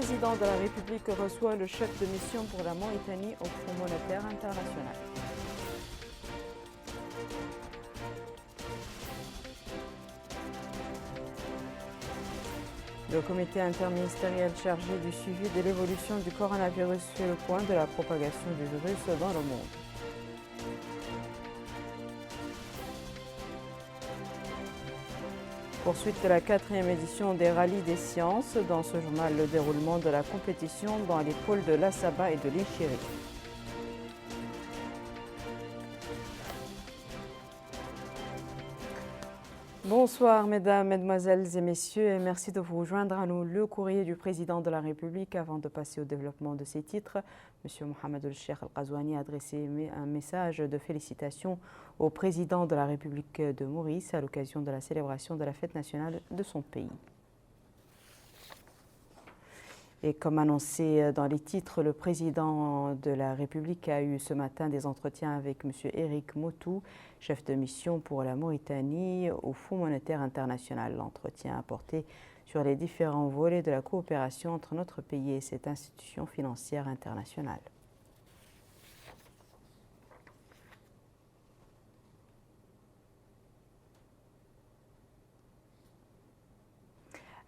président de la République reçoit le chef de mission pour la Mauritanie au Fonds monétaire international. Le comité interministériel chargé du suivi de l'évolution du coronavirus fait le point de la propagation du virus dans le monde. Poursuite de la 4e édition des rallyes des sciences. Dans ce journal, le déroulement de la compétition dans les pôles de l'Assaba et de l'Ichiri. Bonsoir mesdames, mesdemoiselles et messieurs et merci de vous rejoindre à nous. Le courrier du président de la République. Avant de passer au développement de ces titres, M. Mohamed El-Cheikh Al-Ghazouani a adressé un message de félicitations au président de la République de Maurice à l'occasion de la célébration de la fête nationale de son pays. Et comme annoncé dans les titres, le président de la République a eu ce matin des entretiens avec M. Éric Motou, chef de mission pour la Mauritanie au Fonds monétaire international. L'entretien a porté sur les différents volets de la coopération entre notre pays et cette institution financière internationale.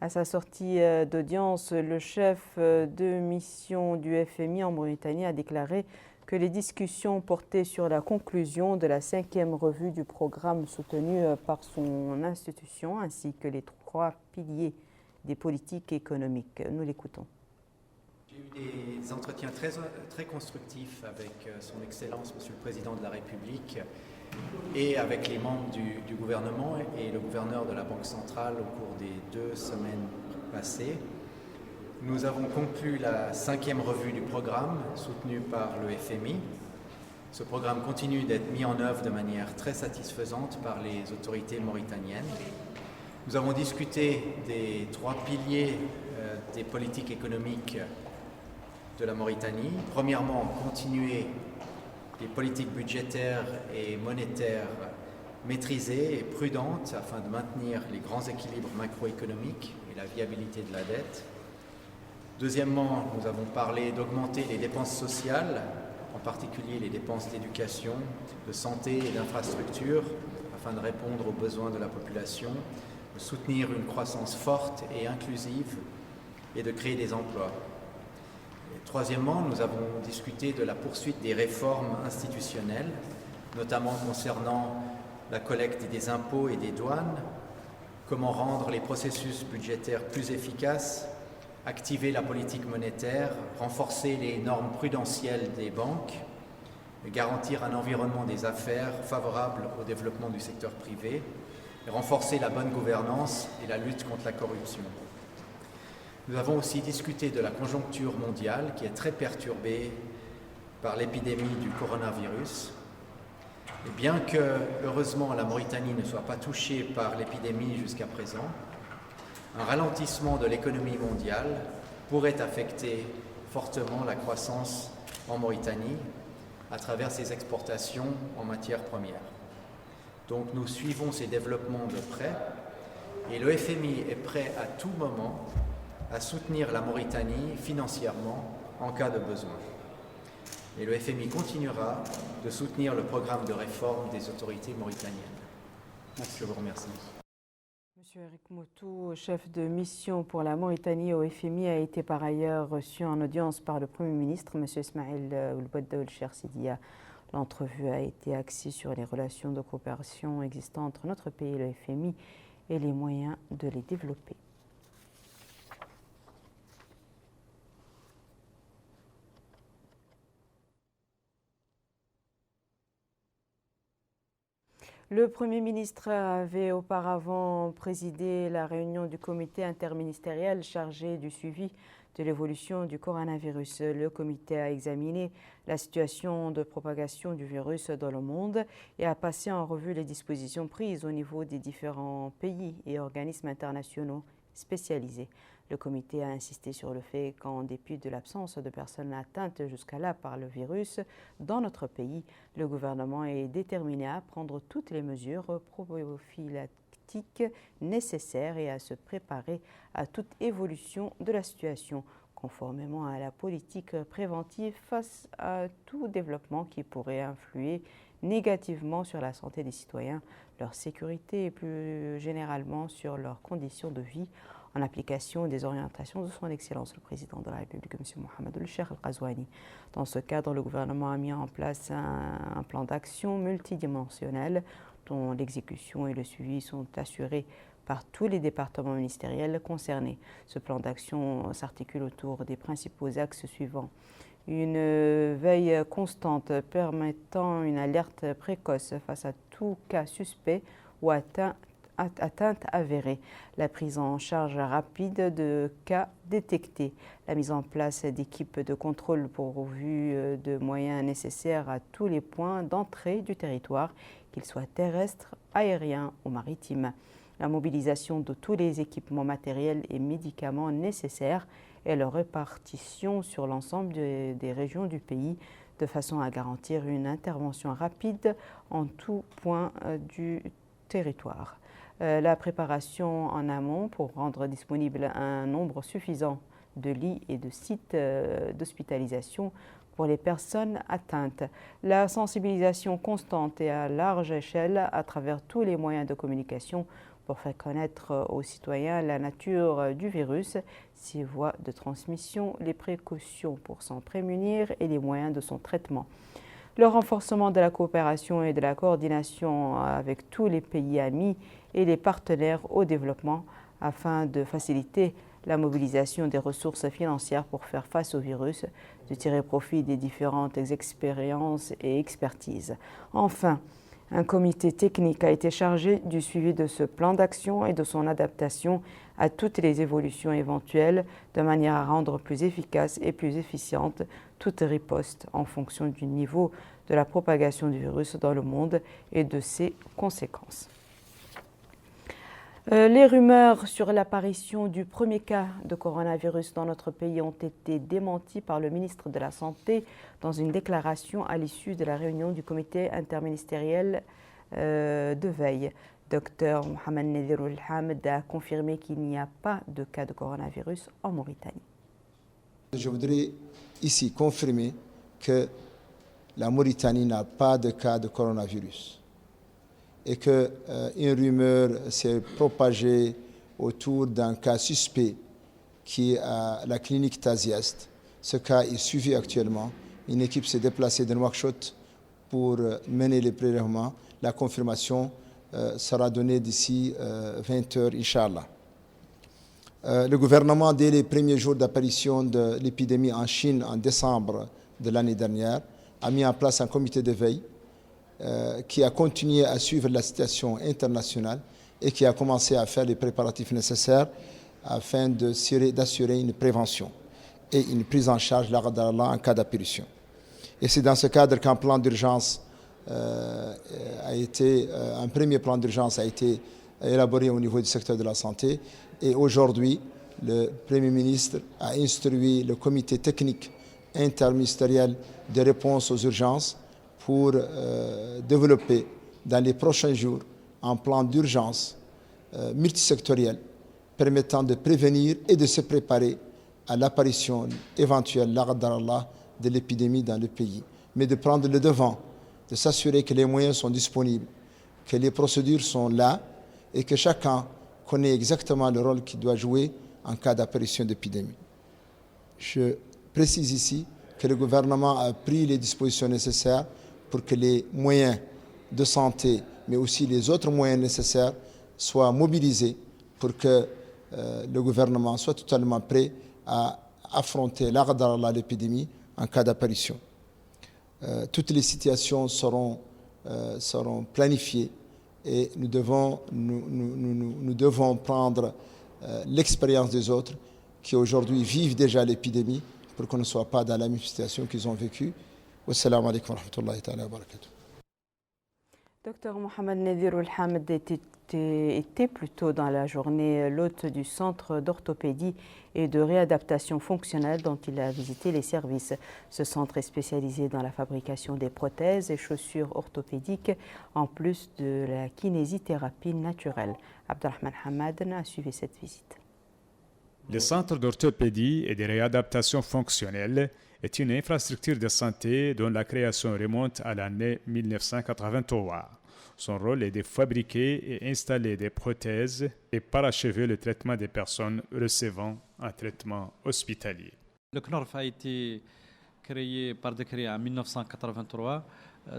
À sa sortie d'audience, le chef de mission du FMI en Mauritanie a déclaré que les discussions portaient sur la conclusion de la 5e revue du programme soutenu par son institution ainsi que les 3 piliers des politiques économiques. Nous l'écoutons. J'ai eu des entretiens très constructifs avec son Excellence, Monsieur le Président de la République, et avec les membres du gouvernement et le gouverneur de la Banque centrale au cours des 2 semaines passées. Nous avons conclu la 5e revue du programme soutenu par le FMI. Ce programme continue d'être mis en œuvre de manière très satisfaisante par les autorités mauritaniennes. Nous avons discuté des 3 piliers des politiques économiques de la Mauritanie. Premièrement, continuer des politiques budgétaires et monétaires maîtrisées et prudentes afin de maintenir les grands équilibres macroéconomiques et la viabilité de la dette. Deuxièmement, nous avons parlé d'augmenter les dépenses sociales, en particulier les dépenses d'éducation, de santé et d'infrastructure, afin de répondre aux besoins de la population, de soutenir une croissance forte et inclusive et de créer des emplois. Et troisièmement, nous avons discuté de la poursuite des réformes institutionnelles, notamment concernant la collecte des impôts et des douanes, comment rendre les processus budgétaires plus efficaces, activer la politique monétaire, renforcer les normes prudentielles des banques, garantir un environnement des affaires favorable au développement du secteur privé, et renforcer la bonne gouvernance et la lutte contre la corruption. Nous avons aussi discuté de la conjoncture mondiale qui est très perturbée par l'épidémie du coronavirus. Et bien que, heureusement, la Mauritanie ne soit pas touchée par l'épidémie jusqu'à présent, un ralentissement de l'économie mondiale pourrait affecter fortement la croissance en Mauritanie à travers ses exportations en matières premières. Donc nous suivons ces développements de près et le FMI est prêt à tout moment à soutenir la Mauritanie financièrement en cas de besoin. Et le FMI continuera de soutenir le programme de réforme des autorités mauritaniennes. Je vous remercie. Monsieur Éric Motou, chef de mission pour la Mauritanie au FMI, a été par ailleurs reçu en audience par le Premier ministre, Monsieur Ismaël Ould-Bouadda El-Cheikh Sidiya. L'entrevue a été axée sur les relations de coopération existantes entre notre pays et le FMI et les moyens de les développer. Le Premier ministre avait auparavant présidé la réunion du comité interministériel chargé du suivi de l'évolution du coronavirus. Le comité a examiné la situation de propagation du virus dans le monde et a passé en revue les dispositions prises au niveau des différents pays et organismes internationaux spécialisés. Le comité a insisté sur le fait qu'en dépit de l'absence de personnes atteintes jusqu'à là par le virus dans notre pays, le gouvernement est déterminé à prendre toutes les mesures prophylactiques nécessaires et à se préparer à toute évolution de la situation. conformément à la politique préventive face à tout développement qui pourrait influer négativement sur la santé des citoyens, leur sécurité et plus généralement sur leurs conditions de vie, en application des orientations de son Excellence le Président de la République, M. Mohamed El-Cheikh Al-Ghazouani. Dans ce cadre, le gouvernement a mis en place un plan d'action multidimensionnel dont l'exécution et le suivi sont assurés par tous les départements ministériels concernés. Ce plan d'action s'articule autour des principaux axes suivants. Une veille constante permettant une alerte précoce face à tout cas suspect ou atteinte avérée, la prise en charge rapide de cas détectés, la mise en place d'équipes de contrôle pourvues de moyens nécessaires à tous les points d'entrée du territoire, qu'ils soient terrestres, aériens ou maritimes, la mobilisation de tous les équipements matériels et médicaments nécessaires et leur répartition sur l'ensemble des régions du pays de façon à garantir une intervention rapide en tout point du territoire. La préparation en amont pour rendre disponible un nombre suffisant de lits et de sites d'hospitalisation pour les personnes atteintes. La sensibilisation constante et à large échelle à travers tous les moyens de communication pour faire connaître aux citoyens la nature du virus, ses voies de transmission, les précautions pour s'en prémunir et les moyens de son traitement. Le renforcement de la coopération et de la coordination avec tous les pays amis et les partenaires au développement afin de faciliter la mobilisation des ressources financières pour faire face au virus, de tirer profit des différentes expériences et expertises. Enfin, un comité technique a été chargé du suivi de ce plan d'action et de son adaptation à toutes les évolutions éventuelles de manière à rendre plus efficace et plus efficiente toute riposte en fonction du niveau de la propagation du virus dans le monde et de ses conséquences. Les rumeurs sur l'apparition du premier cas de coronavirus dans notre pays ont été démenties par le ministre de la Santé dans une déclaration à l'issue de la réunion du comité interministériel de veille. Dr Mohamed Nadir El-Hamd a confirmé qu'il n'y a pas de cas de coronavirus en Mauritanie. Je voudrais ici confirmer que la Mauritanie n'a pas de cas de coronavirus et qu'une rumeur s'est propagée autour d'un cas suspect qui est à la clinique Taziest. Ce cas est suivi actuellement. Une équipe s'est déplacée de Nouakchott pour mener les prélèvements. La confirmation sera donnée d'ici 20 heures, Inch'Allah. Le gouvernement, dès les premiers jours d'apparition de l'épidémie en Chine en décembre de l'année dernière, a mis en place un comité de veille qui a continué à suivre la situation internationale et qui a commencé à faire les préparatifs nécessaires afin d'assurer une prévention et une prise en charge en cas d'apparition. Et c'est dans ce cadre qu'un plan d'urgence un premier plan d'urgence a été élaboré au niveau du secteur de la santé. Et aujourd'hui, le Premier ministre a instruit le comité technique interministériel de réponse aux urgences pour développer dans les prochains jours un plan d'urgence multisectoriel permettant de prévenir et de se préparer à l'apparition éventuelle, de l'épidémie dans le pays, mais de prendre le devant, de s'assurer que les moyens sont disponibles, que les procédures sont là et que chacun connaît exactement le rôle qu'il doit jouer en cas d'apparition d'épidémie. Je précise ici que le gouvernement a pris les dispositions nécessaires pour que les moyens de santé, mais aussi les autres moyens nécessaires, soient mobilisés pour que le gouvernement soit totalement prêt à affronter l'épidémie en cas d'apparition. Toutes les situations seront planifiées et nous devons prendre l'expérience des autres qui aujourd'hui vivent déjà l'épidémie pour qu'on ne soit pas dans la même situation qu'ils ont vécue. Wassalamu alaikum wa rahmatullahi ta'ala wa barakatuh. Dr Mohamed Nadir El-Hamd était plutôt dans la journée l'hôte du centre d'orthopédie et de réadaptation fonctionnelle dont il a visité les services. Ce centre est spécialisé dans la fabrication des prothèses et chaussures orthopédiques en plus de la kinésithérapie naturelle. Abdelrahman Hamadan a suivi cette visite. Le centre d'orthopédie et de réadaptation fonctionnelle est une infrastructure de santé dont la création remonte à l'année 1983. Son rôle est de fabriquer et installer des prothèses et parachever le traitement des personnes recevant un traitement hospitalier. Le CNORF a été créé par décret en 1983.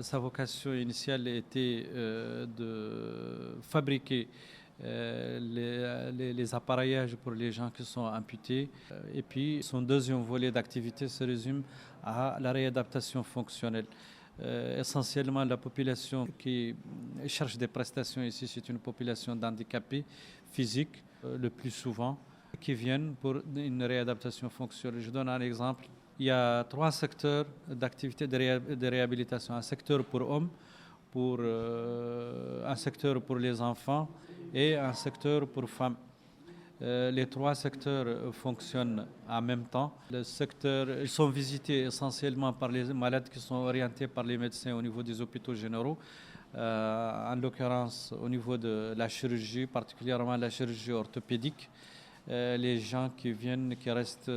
Sa vocation initiale était de fabriquer les appareillages pour les gens qui sont amputés. Et puis son deuxième volet d'activité se résume à la réadaptation fonctionnelle. Essentiellement, la population qui cherche des prestations ici, c'est une population d'handicapés physiques, le plus souvent, qui viennent pour une réadaptation fonctionnelle. Je donne un exemple. Il y a 3 secteurs d'activité de réhabilitation. Un secteur pour hommes, un secteur pour les enfants et un secteur pour femmes. Les 3 secteurs fonctionnent en même temps. Ils sont visités essentiellement par les malades qui sont orientés par les médecins au niveau des hôpitaux généraux, en l'occurrence au niveau de la chirurgie, particulièrement la chirurgie orthopédique. Les gens qui viennent, qui restent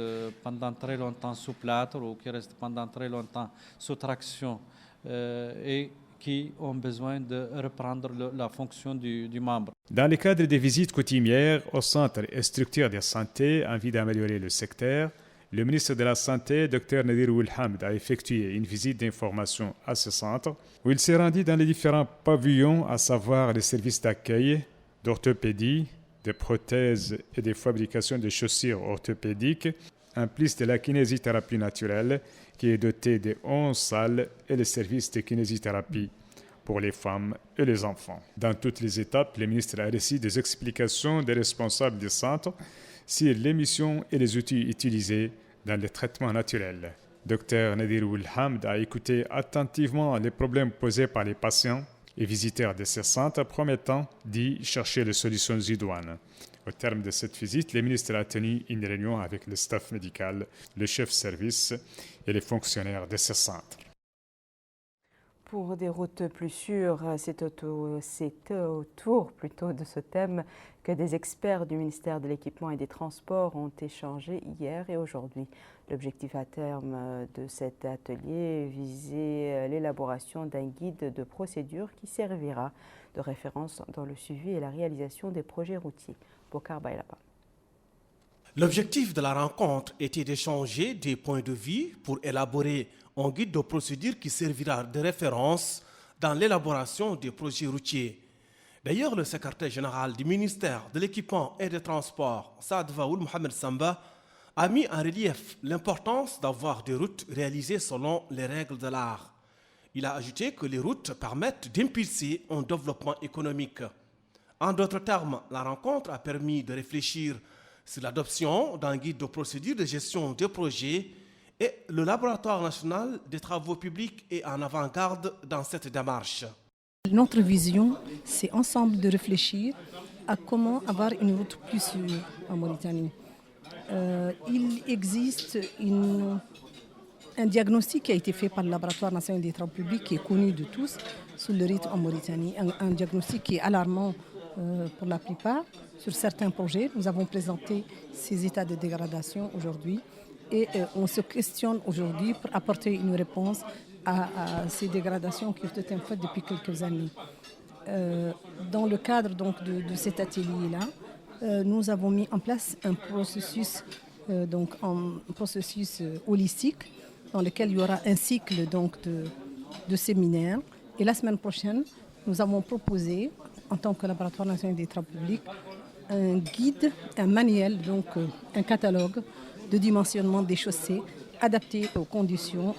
pendant très longtemps sous plâtre ou qui restent pendant très longtemps sous traction et qui ont besoin de reprendre la fonction du membre. Dans le cadre des visites coutumières aux centres et structures de santé en vue d'améliorer le secteur, le ministre de la Santé, Dr Nadir Ould-Hamd, a effectué une visite d'information à ce centre où il s'est rendu dans les différents pavillons, à savoir les services d'accueil, d'orthopédie, de prothèses et de fabrication de chaussures orthopédiques, en plus de la kinésithérapie naturelle qui est dotée de 11 salles et le service de kinésithérapie pour les femmes et les enfants. Dans toutes les étapes, le ministre a reçu des explications des responsables du centre sur les missions et les outils utilisés dans le traitement naturel. Dr Nadir Ould-Hamd a écouté attentivement les problèmes posés par les patients et visiteurs de ce centre, promettant d'y chercher les solutions idoines. Au terme de cette visite, le ministre a tenu une réunion avec le staff médical, le chef service et les fonctionnaires de ce centre. Pour des routes plus sûres, c'est autour plutôt de ce thème que des experts du ministère de l'Équipement et des Transports ont échangé hier et aujourd'hui. L'objectif à terme de cet atelier visait l'élaboration d'un guide de procédure qui servira de référence dans le suivi et la réalisation des projets routiers. Bokar Bailaba. L'objectif de la rencontre était d'échanger des points de vue pour élaborer un guide de procédure qui servira de référence dans l'élaboration des projets routiers. D'ailleurs, le secrétaire général du ministère de l'Équipement et des Transports, Saad Vaoul Mohamed Samba, a mis en relief l'importance d'avoir des routes réalisées selon les règles de l'art. Il a ajouté que les routes permettent d'impulser un développement économique. En d'autres termes, la rencontre a permis de réfléchir sur l'adoption d'un guide de procédure de gestion des projets et le laboratoire national des travaux publics est en avant-garde dans cette démarche. Notre vision, c'est ensemble de réfléchir à comment avoir une route plus sûre en Mauritanie. Il existe un diagnostic qui a été fait par le laboratoire national des travaux publics qui est connu de tous sur le rythme en Mauritanie, un diagnostic qui est alarmant pour la plupart. Sur certains projets, nous avons présenté ces états de dégradation aujourd'hui et on se questionne aujourd'hui pour apporter une réponse à ces dégradations qui ont été faites depuis quelques années. Dans le cadre donc, de cet atelier-là, nous avons mis en place un processus, holistique dans lequel il y aura un cycle donc, de séminaires. Et la semaine prochaine, nous avons proposé, en tant que laboratoire national des travaux publics, un guide, un manuel, donc un catalogue de dimensionnement des chaussées adapté aux conditions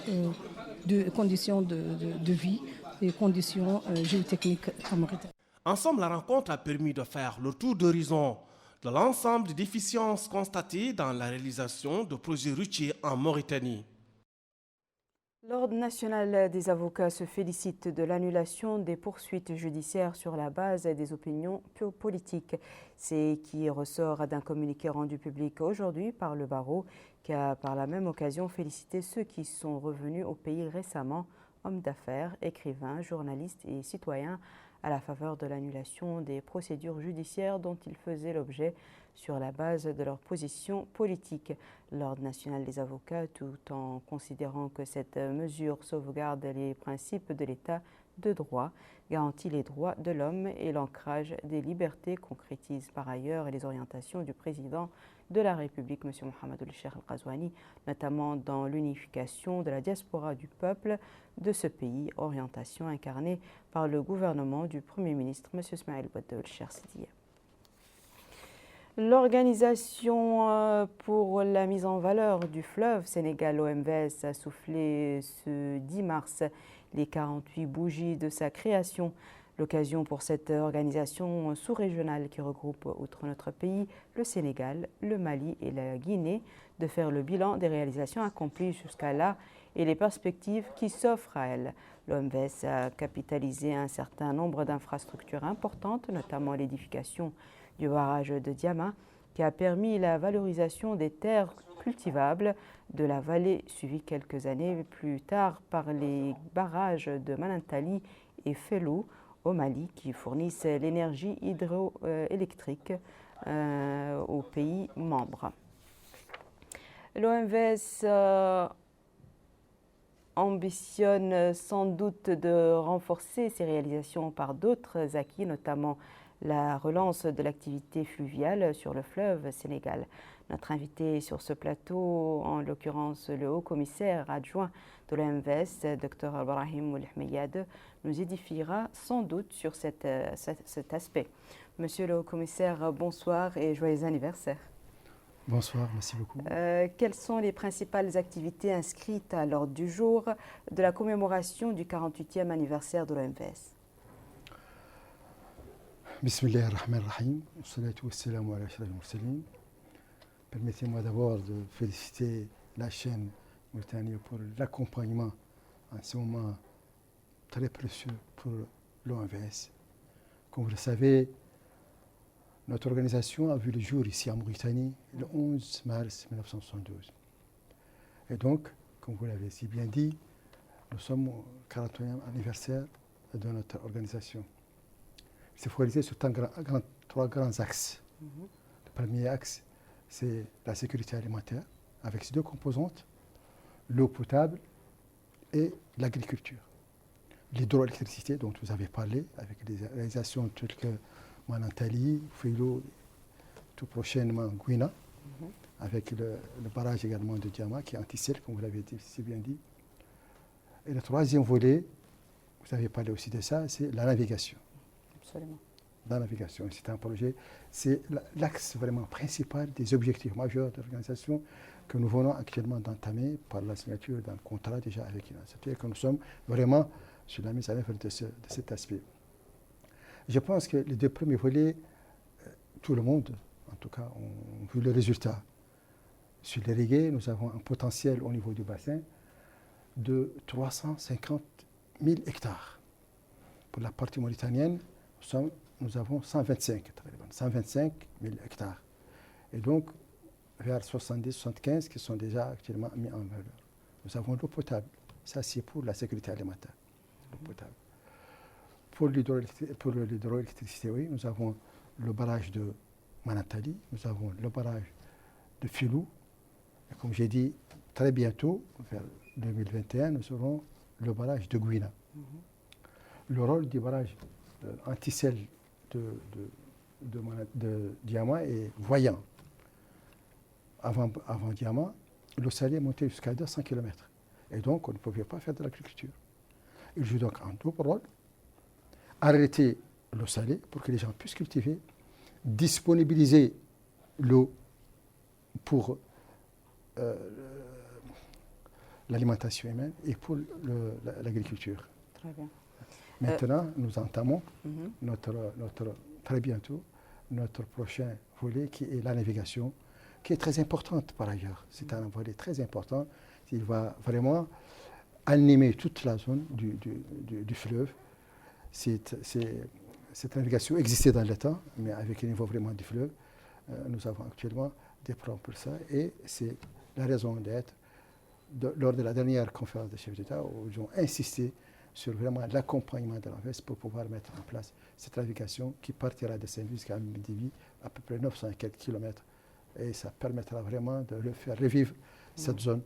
de vie et conditions géotechniques en Mauritanie. Ensemble, la rencontre a permis de faire le tour d'horizon de l'ensemble des déficiences constatées dans la réalisation de projets routiers en Mauritanie. L'Ordre national des avocats se félicite de l'annulation des poursuites judiciaires sur la base des opinions politiques. C'est qui ressort d'un communiqué rendu public aujourd'hui par le barreau, qui a par la même occasion félicité ceux qui sont revenus au pays récemment, hommes d'affaires, écrivains, journalistes et citoyens, à la faveur de l'annulation des procédures judiciaires dont ils faisaient l'objet sur la base de leur position politique. L'Ordre national des avocats, tout en considérant que cette mesure sauvegarde les principes de l'État de droit, garantit les droits de l'homme et l'ancrage des libertés, concrétise par ailleurs les orientations du président de la République, M. Mohamed El-Cheikh Al-Ghazouani, notamment dans l'unification de la diaspora du peuple de ce pays, orientation incarnée par le gouvernement du Premier ministre, M. Ismaël Bouadda El-Cheikh Sidiya. L'Organisation pour la mise en valeur du fleuve Sénégal, OMVS, a soufflé ce 10 mars les 48 bougies de sa création. L'occasion pour cette organisation sous-régionale qui regroupe, outre notre pays, le Sénégal, le Mali et la Guinée, de faire le bilan des réalisations accomplies jusqu'à là et les perspectives qui s'offrent à elle. L'OMVS a capitalisé un certain nombre d'infrastructures importantes, notamment l'édification du barrage de Diama, qui a permis la valorisation des terres cultivables de la vallée, suivie quelques années plus tard par les barrages de Manantali et Fellou au Mali, qui fournissent l'énergie hydroélectrique aux pays membres. L'OMVS ambitionne sans doute de renforcer ses réalisations par d'autres acquis, notamment la relance de l'activité fluviale sur le fleuve Sénégal. Notre invité sur ce plateau, en l'occurrence le haut-commissaire adjoint de l'OMVS, Dr Ibrahim Oulhmeyad, nous édifiera sans doute sur cet aspect. Monsieur le haut-commissaire, bonsoir et joyeux anniversaire. Bonsoir, merci beaucoup. Quelles sont les principales activités inscrites à l'ordre du jour de la commémoration du 48e anniversaire de l'OMVS? Bismillah ar-Rahman ar-Rahim, salatu wassalamu ala ashrafil mursalin. Permettez-moi d'abord de féliciter la chaîne Mauritanie pour l'accompagnement en ce moment très précieux pour l'OMVS. Comme vous le savez, notre organisation a vu le jour ici en Mauritanie le 11 mars 1972. Et donc, comme vous l'avez si bien dit, nous sommes au 41e anniversaire de notre organisation. C'est focalisé sur trois grands axes. Le premier axe, c'est la sécurité alimentaire, avec ses deux composantes, l'eau potable et l'agriculture. L'hydroélectricité dont vous avez parlé, avec des réalisations telles que Manantali, Filo, tout prochainement Gouina, avec le barrage également de Diama qui est anti-sel, comme vous l'avez si bien dit. Et le troisième volet, vous avez parlé aussi de ça, c'est la navigation. Absolument. La navigation, c'est un projet, c'est l'axe vraiment principal des objectifs majeurs de l'organisation que nous venons actuellement d'entamer par la signature d'un contrat déjà avec l'INA. C'est-à-dire que nous sommes vraiment sur la mise en œuvre de cet aspect. Je pense que les deux premiers volets, tout le monde, en tout cas, ont vu le résultat. Sur les riguets, nous avons un potentiel au niveau du bassin de 350 000 hectares. Pour la partie mauritanienne, nous avons 125 000 hectares. Et donc, vers 70-75 qui sont déjà actuellement mis en valeur. Nous avons l'eau potable. Ça, c'est pour la sécurité alimentaire. L'eau potable. Pour l'hydroélectricité, oui, nous avons le barrage de Manantali, nous avons le barrage de Filou. Et comme j'ai dit, très bientôt, vers 2021, nous aurons le barrage de Gouina. Le rôle du barrage anti-sel de Diama est voyant. Avant Diama, l'eau salée montait jusqu'à 200 km. Et donc, on ne pouvait pas faire de l'agriculture. Il joue donc un double rôle. Arrêter l'eau salée pour que les gens puissent cultiver, disponibiliser l'eau pour l'alimentation humaine et pour l'agriculture. Très bien. Maintenant, nous entamons très bientôt notre prochain volet qui est la navigation, qui est très importante par ailleurs. C'est un volet très important. Il va vraiment animer toute la zone du fleuve. Cette navigation existait dans le temps, mais avec le niveau vraiment du fleuve, nous avons actuellement des plans pour ça. Et c'est la raison d'être lors de la dernière conférence des chefs d'État où ils ont insisté sur vraiment l'accompagnement de l'OMVS pour pouvoir mettre en place cette navigation qui partira de Saint-Louis jusqu'à Mendivie à peu près 900 et quelques kilomètres. Et ça permettra vraiment de faire revivre cette zone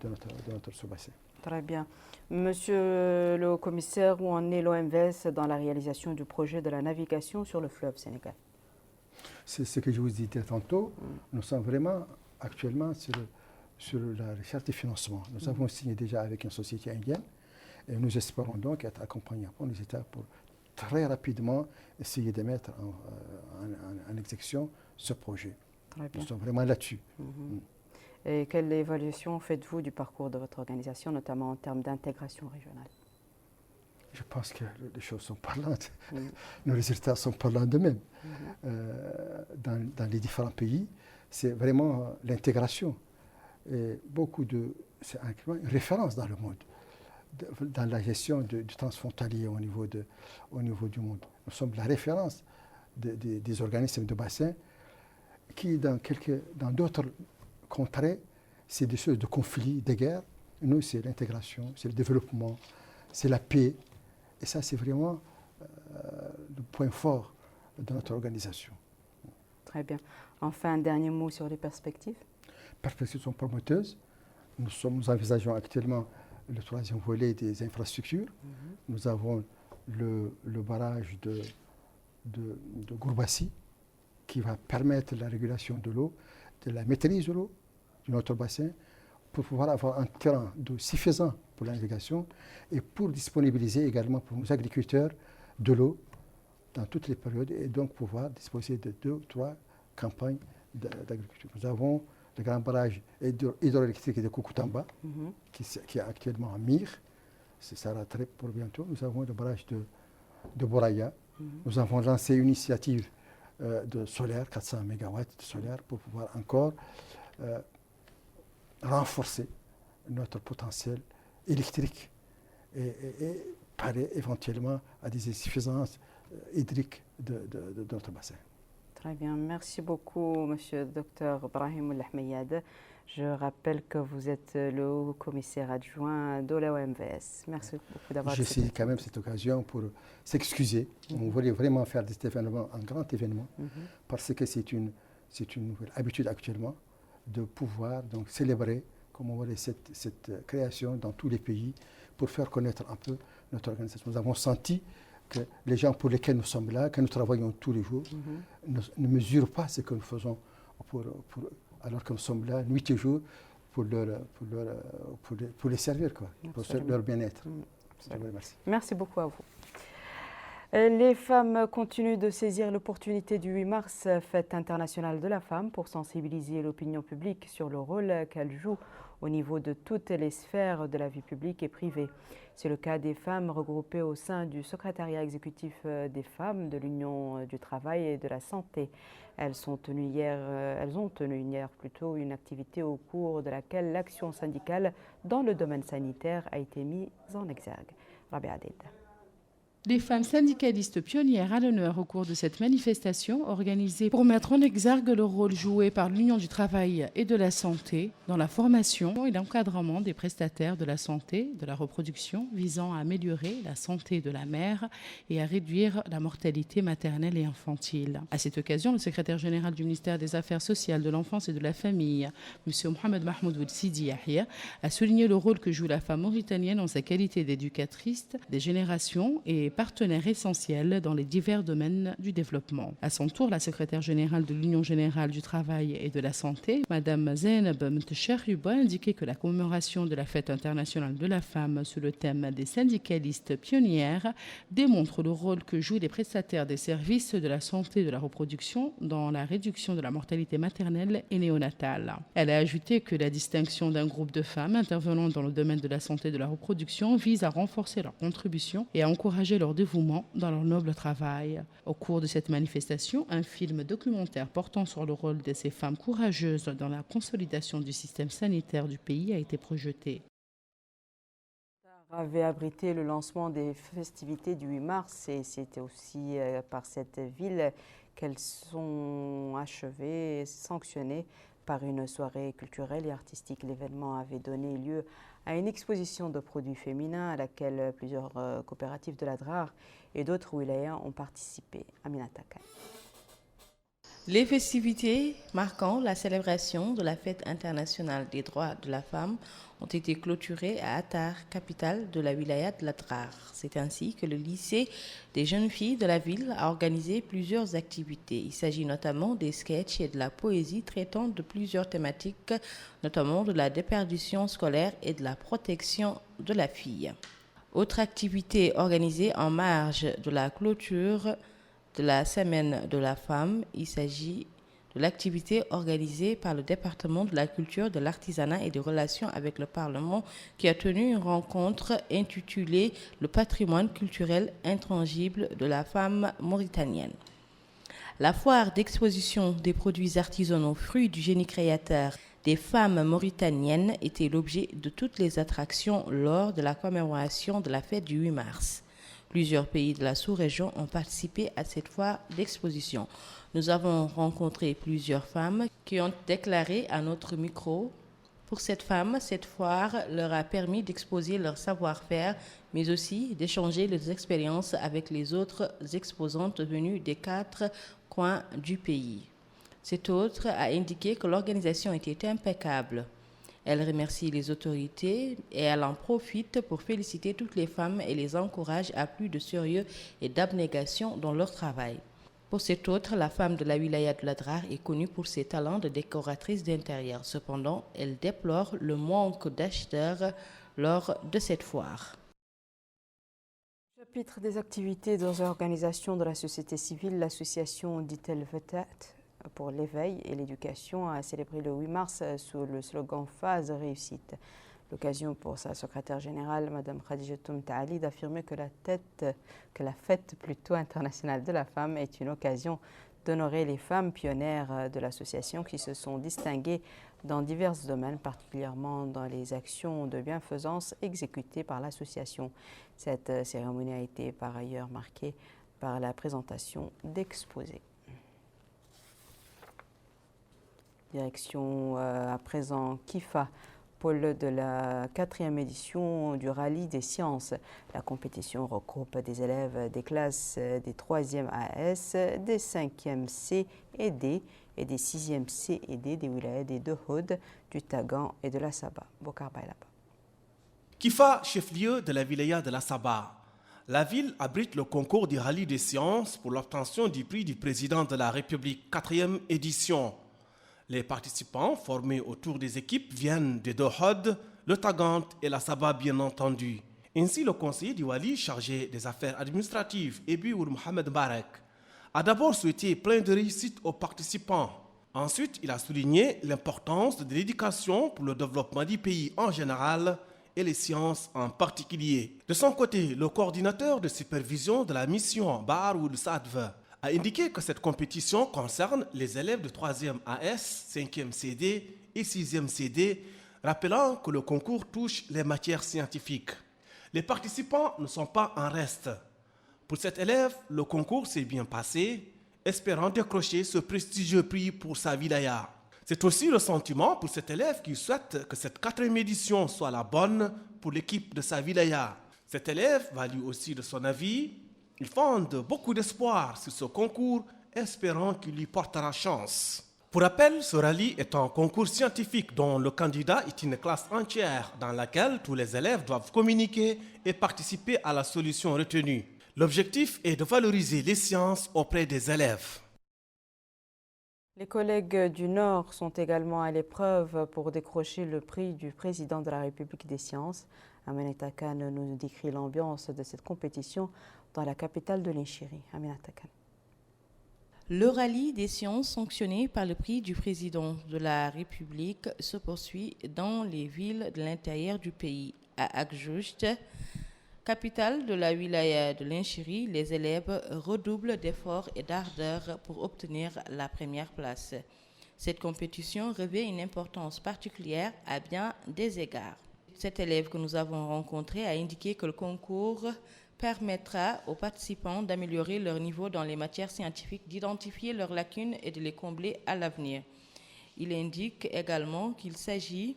de notre sous-bassin. Très bien. Monsieur le commissaire, où en est l'OMVS dans la réalisation du projet de la navigation sur le fleuve Sénégal? C'est ce que je vous disais tantôt. Nous sommes vraiment actuellement sur la recherche de financement. Nous avons signé déjà avec une société indienne et nous espérons donc être accompagnés par les États pour très rapidement essayer de mettre en exécution ce projet. Très bien. Nous sommes vraiment là-dessus. Et quelle évaluation faites-vous du parcours de votre organisation, notamment en termes d'intégration régionale? Je pense que les choses sont parlantes. Nos résultats sont parlants d'eux-mêmes. Dans les différents pays, c'est vraiment l'intégration. Et c'est une référence dans le monde, dans la gestion du transfrontalier au niveau du monde. Nous sommes la référence des organismes de bassin qui, dans d'autres contrées, c'est des choses de conflits, de guerres. Nous, c'est l'intégration, c'est le développement, c'est la paix. Et ça, c'est vraiment le point fort de notre organisation. Très bien. Enfin, un dernier mot sur les perspectives. Les perspectives sont prometteuses. Nous envisageons actuellement le troisième volet des infrastructures. Nous avons le barrage de Gourbassi qui va permettre la régulation de l'eau, de la maîtrise de l'eau de notre bassin pour pouvoir avoir un terrain d'eau suffisant pour la navigation et pour disponibiliser également pour nos agriculteurs de l'eau dans toutes les périodes et donc pouvoir disposer de 2 ou 3 campagnes d'agriculture. Nous avons le grand barrage hydroélectrique de Koukutamba qui est actuellement en mire. Ça sera très pour bientôt. Nous avons le barrage de Boraya. Nous avons lancé une initiative de solaire, 400 MW de solaire pour pouvoir encore renforcer notre potentiel électrique et parer éventuellement à des insuffisances hydriques de notre bassin. Très bien. Merci beaucoup, Monsieur le Dr Brahim Oulahmeyad. Je rappelle que vous êtes le commissaire adjoint de la OMVS. Merci beaucoup d'avoir Je saisis quand même cette occasion pour s'excuser. On voulait vraiment faire de cet événement un grand événement parce que c'est une nouvelle habitude actuellement de pouvoir donc célébrer comme on voulait cette création dans tous les pays pour faire connaître un peu notre organisation. Nous avons senti que les gens pour lesquels nous sommes là, que nous travaillons tous les jours, ne mesurent pas ce que nous faisons alors que nous sommes là nuit et jour pour les servir, quoi, pour leur bien-être. Merci beaucoup à vous. Les femmes continuent de saisir l'opportunité du 8 mars, fête internationale de la femme, pour sensibiliser l'opinion publique sur le rôle qu'elle joue au niveau de toutes les sphères de la vie publique et privée. C'est le cas des femmes regroupées au sein du secrétariat exécutif des femmes de l'Union du travail et de la santé. Elles ont tenu hier une activité au cours de laquelle l'action syndicale dans le domaine sanitaire a été mise en exergue. Rabia Aded. Les femmes syndicalistes pionnières à l'honneur au cours de cette manifestation organisée pour mettre en exergue le rôle joué par l'Union du travail et de la santé dans la formation et l'encadrement des prestataires de la santé, de la reproduction, visant à améliorer la santé de la mère et à réduire la mortalité maternelle et infantile. À cette occasion, le secrétaire général du ministère des Affaires sociales, de l'enfance et de la famille, M. Mohamed Mahmoud Ould Sidi Yahya, a souligné le rôle que joue la femme mauritanienne en sa qualité d'éducatrice des générations et partenaire essentiel dans les divers domaines du développement. À son tour, la secrétaire générale de l'Union générale du travail et de la santé, Mme Zainab Mtcheryuba, a indiqué que la commémoration de la fête internationale de la femme sous le thème des syndicalistes pionnières démontre le rôle que jouent les prestataires des services de la santé et de la reproduction dans la réduction de la mortalité maternelle et néonatale. Elle a ajouté que la distinction d'un groupe de femmes intervenant dans le domaine de la santé et de la reproduction vise à renforcer leur contribution et à encourager leur dévouement dans leur noble travail. Au cours de cette manifestation, un film documentaire portant sur le rôle de ces femmes courageuses dans la consolidation du système sanitaire du pays a été projeté. Avait abrité le lancement des festivités du 8 mars et c'était aussi par cette ville qu'elles sont achevées et sanctionnées par une soirée culturelle et artistique. L'événement avait donné lieu à une exposition de produits féminins à laquelle plusieurs coopératives de la DRAR et d'autres wilayas ont participé. Aminata Kay. Les festivités marquant la célébration de la Fête internationale des droits de la femme ont été clôturées à Attar, capitale de la wilaya de l'Adrar. C'est ainsi que le lycée des jeunes filles de la ville a organisé plusieurs activités. Il s'agit notamment des sketchs et de la poésie traitant de plusieurs thématiques, notamment de la déperdition scolaire et de la protection de la fille. Autre activité organisée en marge de la clôture de la Semaine de la femme, il s'agit de l'activité organisée par le département de la culture, de l'artisanat et des relations avec le Parlement qui a tenu une rencontre intitulée « Le patrimoine culturel intangible de la femme mauritanienne ». La foire d'exposition des produits artisanaux fruits du génie créateur des femmes mauritaniennes était l'objet de toutes les attractions lors de la commémoration de la fête du 8 mars. Plusieurs pays de la sous-région ont participé à cette foire d'exposition. Nous avons rencontré plusieurs femmes qui ont déclaré à notre micro. Pour cette foire leur a permis d'exposer leur savoir-faire, mais aussi d'échanger les expériences avec les autres exposantes venues des 4 coins du pays. Cette autre a indiqué que l'organisation était impeccable. Elle remercie les autorités et elle en profite pour féliciter toutes les femmes et les encourage à plus de sérieux et d'abnégation dans leur travail. Pour cette autre, la femme de la wilaya de l'Adrar est connue pour ses talents de décoratrice d'intérieur. Cependant, elle déplore le manque d'acheteurs lors de cette foire. Chapitre des activités dans l'organisation de la société civile, l'association Ditel Vetat pour l'éveil et l'éducation a célébré le 8 mars sous le slogan « Phase réussite ». L'occasion pour sa secrétaire générale, Mme Khadija Taali, d'affirmer que la fête internationale de la femme est une occasion d'honorer les femmes pionnières de l'association qui se sont distinguées dans divers domaines, particulièrement dans les actions de bienfaisance exécutées par l'association. Cette cérémonie a été par ailleurs marquée par la présentation d'exposés. Direction à présent Kifa, pôle de la 4e édition du rallye des sciences. La compétition regroupe des élèves des classes des 3e AS, des 5e C et D et des 6e C et D des wilayas des Dohod, du Tagan et de la Saba. Bokar Bailaba. Kifa, chef-lieu de la wilaya de la Saba. La ville abrite le concours du rallye des sciences pour l'obtention du prix du président de la République 4e édition. Les participants formés autour des équipes viennent de Dohod, le Tagant et la Saba bien entendu. Ainsi, le conseiller du Wali chargé des affaires administratives, Ebiour Mohamed Barek, a d'abord souhaité plein de réussite aux participants. Ensuite, il a souligné l'importance de l'éducation pour le développement du pays en général et les sciences en particulier. De son côté, le coordinateur de supervision de la mission, Bahar Ould Sadve, a indiqué que cette compétition concerne les élèves de 3e AS, 5e CD et 6e CD, rappelant que le concours touche les matières scientifiques. Les participants ne sont pas en reste. Pour cet élève, le concours s'est bien passé, espérant décrocher ce prestigieux prix pour sa wilaya. C'est aussi le sentiment pour cet élève qui souhaite que cette 4e édition soit la bonne pour l'équipe de sa wilaya. Cet élève va lui aussi de son avis. Il fonde beaucoup d'espoir sur ce concours, espérant qu'il lui portera chance. Pour rappel, ce rallye est un concours scientifique dont le candidat est une classe entière dans laquelle tous les élèves doivent communiquer et participer à la solution retenue. L'objectif est de valoriser les sciences auprès des élèves. Les collègues du Nord sont également à l'épreuve pour décrocher le prix du président de la République des sciences. Aminata Khan nous décrit l'ambiance de cette compétition dans la capitale de l'Inchiri. Aminata Khan. Le rallye des sciences sanctionné par le prix du président de la République se poursuit dans les villes de l'intérieur du pays. À Akjoujt, capitale de la wilaya de l'Inchiri, les élèves redoublent d'efforts et d'ardeur pour obtenir la première place. Cette compétition revêt une importance particulière à bien des égards. Cet élève que nous avons rencontré a indiqué que le concours permettra aux participants d'améliorer leur niveau dans les matières scientifiques, d'identifier leurs lacunes et de les combler à l'avenir. Il indique également qu'il s'agit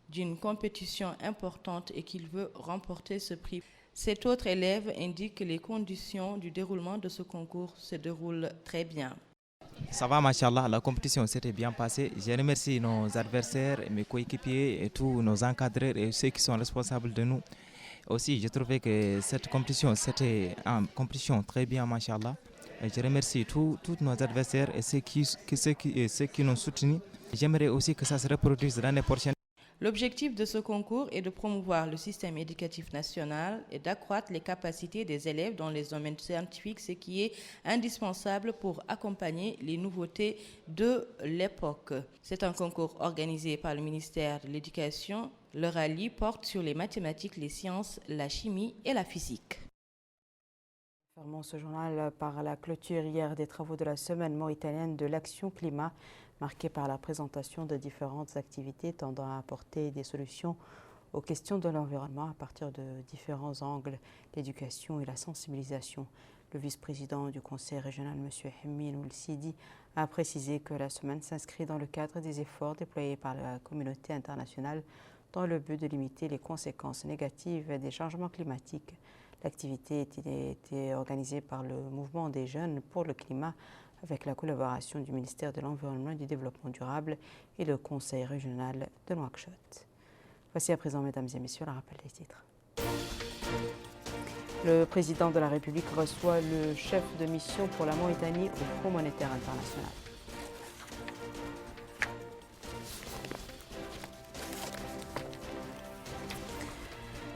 d'une compétition importante et qu'il veut remporter ce prix. Cet autre élève indique que les conditions du déroulement de ce concours se déroulent très bien. Ça va, machallah, la compétition s'était bien passée. Je remercie nos adversaires, mes coéquipiers et tous nos encadreurs et ceux qui sont responsables de nous. Aussi, j'ai trouvé que cette compétition, c'était une compétition très bien, machallah. Et je remercie tous nos adversaires et ceux qui nous soutenus. J'aimerais aussi que ça se reproduise l'année prochaine. L'objectif de ce concours est de promouvoir le système éducatif national et d'accroître les capacités des élèves dans les domaines scientifiques, ce qui est indispensable pour accompagner les nouveautés de l'époque. C'est un concours organisé par le ministère de l'Éducation. Le rallye porte sur les mathématiques, les sciences, la chimie et la physique. Fermons ce journal par la clôture hier des travaux de la semaine mauritanienne de l'action climat, marquée par la présentation de différentes activités tendant à apporter des solutions aux questions de l'environnement à partir de différents angles, l'éducation et la sensibilisation. Le vice-président du conseil régional, M. Hemmin Oul-Sidi, a précisé que la semaine s'inscrit dans le cadre des efforts déployés par la communauté internationale dans le but de limiter les conséquences négatives des changements climatiques. L'activité était organisée par le mouvement des jeunes pour le climat avec la collaboration du ministère de l'Environnement et du Développement durable et le Conseil régional de Nouakchott. Voici à présent, mesdames et messieurs, le rappel des titres. Le président de la République reçoit le chef de mission pour la Mauritanie au Fonds monétaire international.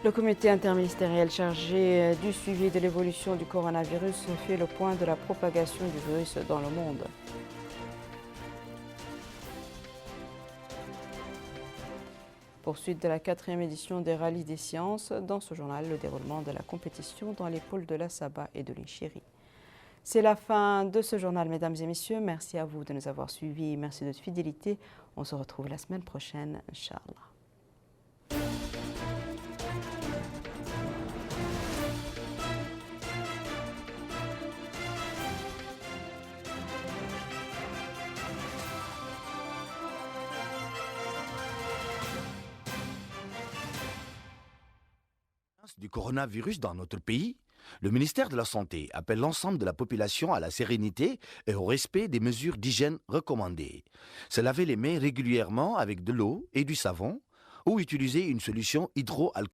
Le comité interministériel chargé du suivi de l'évolution du coronavirus fait le point de la propagation du virus dans le monde. Poursuite de la 4e édition des rallyes des sciences. Dans ce journal, le déroulement de la compétition dans les pôles de la Saba et de l'Inchiri. C'est la fin de ce journal, mesdames et messieurs. Merci à vous de nous avoir suivis. Merci de votre fidélité. On se retrouve la semaine prochaine, Inch'Allah. Du coronavirus dans notre pays, le ministère de la Santé appelle l'ensemble de la population à la sérénité et au respect des mesures d'hygiène recommandées. Se laver les mains régulièrement avec de l'eau et du savon ou utiliser une solution hydroalcoolique.